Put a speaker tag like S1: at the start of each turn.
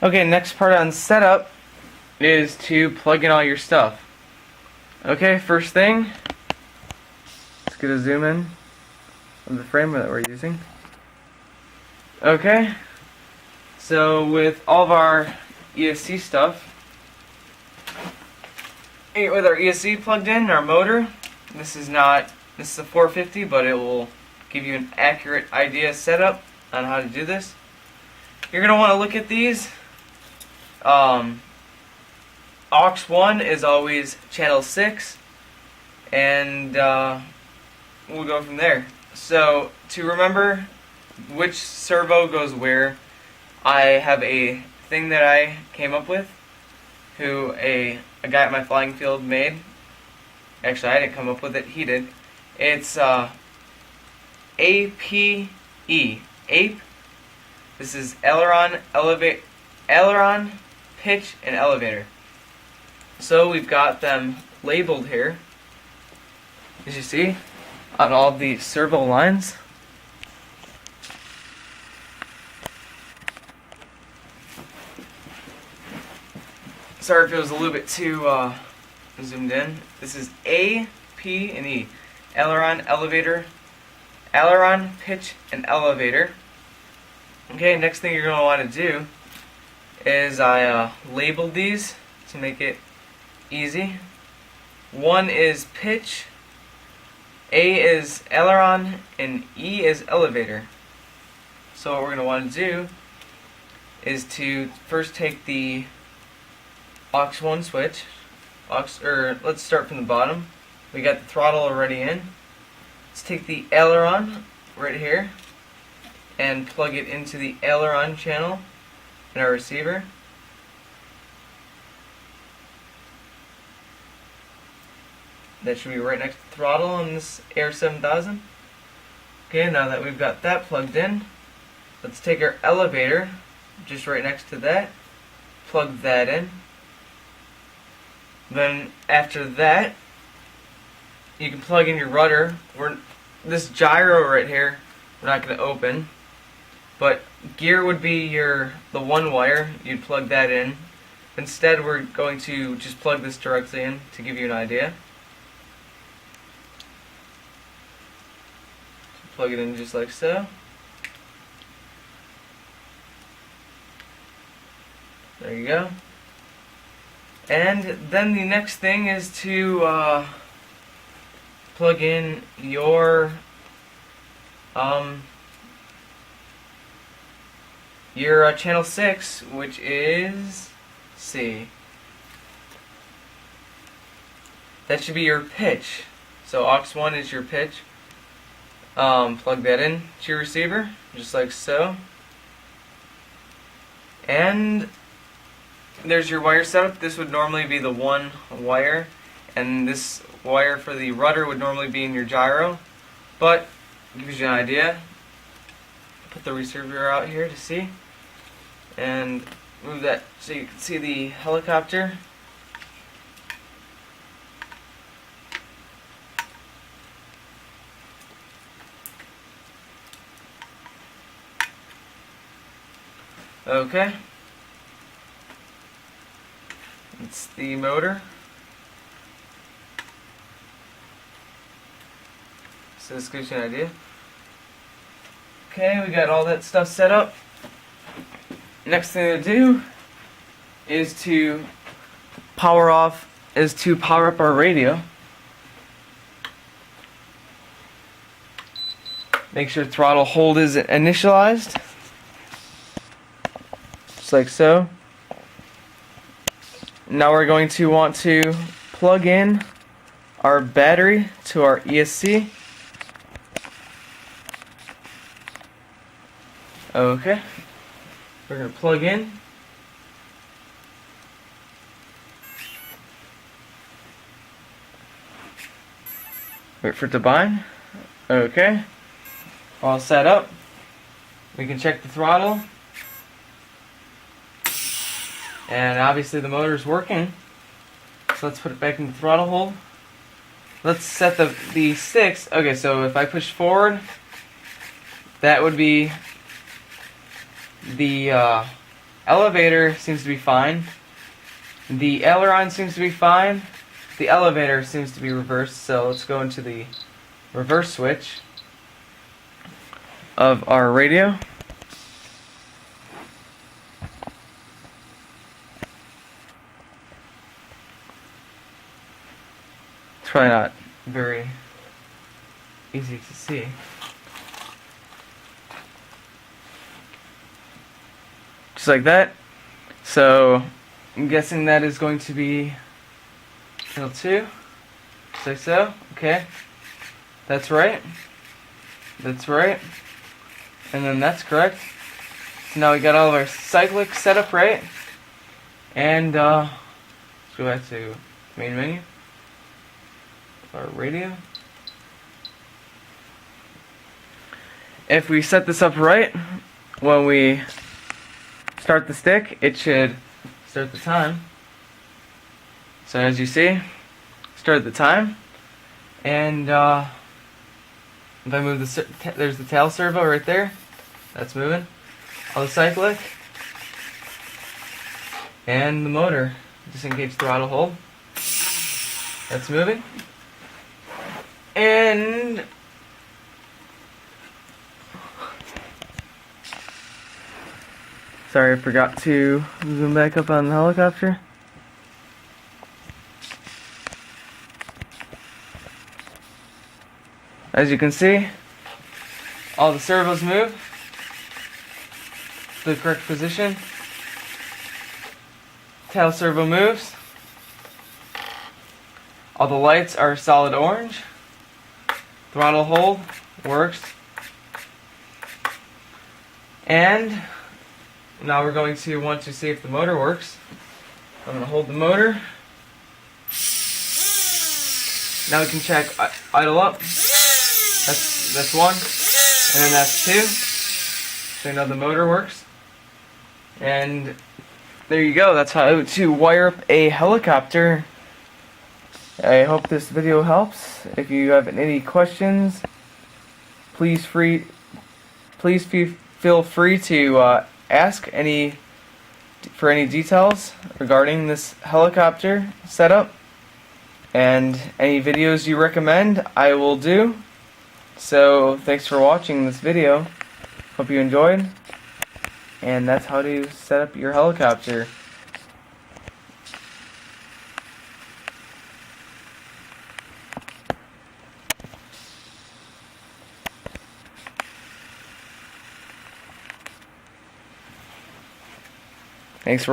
S1: Okay, next part on setup is to plug in all your stuff. Okay, first thing, let's get a zoom in of the frame that we're using. Okay, so with all of our ESC stuff, with our ESC plugged in, our motor, this is a 450, but it will give you an accurate idea setup on how to do this. You're going to want to look at these. Aux 1 is always channel 6, and we'll go from there. So to remember which servo goes where, I have a thing that I came up with, who a guy at my flying field made. Actually, I didn't come up with it, he did. It's APE. APE. This is aileron, pitch, and elevator. So we've got them labeled here, as you see, on all of the servo lines. Sorry if it was a little bit too zoomed in. This is A, P, and E. Aileron, elevator, aileron, pitch, and elevator. Okay, next thing you're going to want to do is I labeled these to make it easy. 1 is pitch, A is aileron, and E is elevator. So what we're going to want to do is to first take the aux 1 switch, let's start from the bottom. We got the throttle already in. Let's take the aileron right here and plug it into the aileron channel in our receiver. That should be right next to the throttle on this Air 7000. Okay, now that we've got that plugged in, let's take our elevator just right next to that, plug that in. Then after that, you can plug in your rudder. This gyro right here, we're not going to open, but gear would be the one wire. You'd plug that in. Instead, we're going to just plug this directly in to give you an idea. Plug it in just like so. There you go. And then the next thing is to plug in your channel 6, which is C. That should be your pitch. So aux 1 is your pitch. Plug that in to your receiver, just like so. And there's your wire setup. This would normally be the one wire, and this wire for the rudder would normally be in your gyro, but it gives you an idea. Put the receiver out here to see, and move that so you can see the helicopter. Okay. It's the motor. So this gives you an idea. Okay, we got all that stuff set up. Next thing to do is to power up our radio. Make sure throttle hold is initialized. Just like so. Now we're going to want to plug in our battery to our ESC. Okay. We're going to plug in. Wait for it to bind. Okay. All set up. We can check the throttle. And obviously the motor is working. So let's put it back in the throttle hold. Let's set the 6. Okay, so if I push forward, that would be the elevator seems to be fine. The aileron seems to be fine. The elevator seems to be reversed, so let's go into the reverse switch of our radio. It's probably not very easy to see. Just like that. So I'm guessing that is going to be channel 2. Just like so. Okay. That's right. That's right. And then that's correct. So now we got all of our cyclic set up right. And let's go back to main menu. Our radio. If we set this up right, when we start the stick, it should start the time. So as you see, start the time. And if I move there's the tail servo right there. That's moving. All the cyclic. And the motor. Disengage throttle hold. That's moving. And sorry, I forgot to zoom back up on the helicopter. As you can see, all the servos move to the correct position. Tail servo moves. All the lights are solid orange. Throttle hold works. And now we're going to want to see if the motor works. I'm going to hold the motor. Now we can check idle up. That's 1. And then that's 2. So now the motor works. And there you go. That's how to wire up a helicopter. I hope this video helps. If you have any questions, please feel free to ask for any details regarding this helicopter setup, and any videos you recommend I will do. So thanks for watching this video. Hope you enjoyed. And that's how to set up your helicopter. Thanks for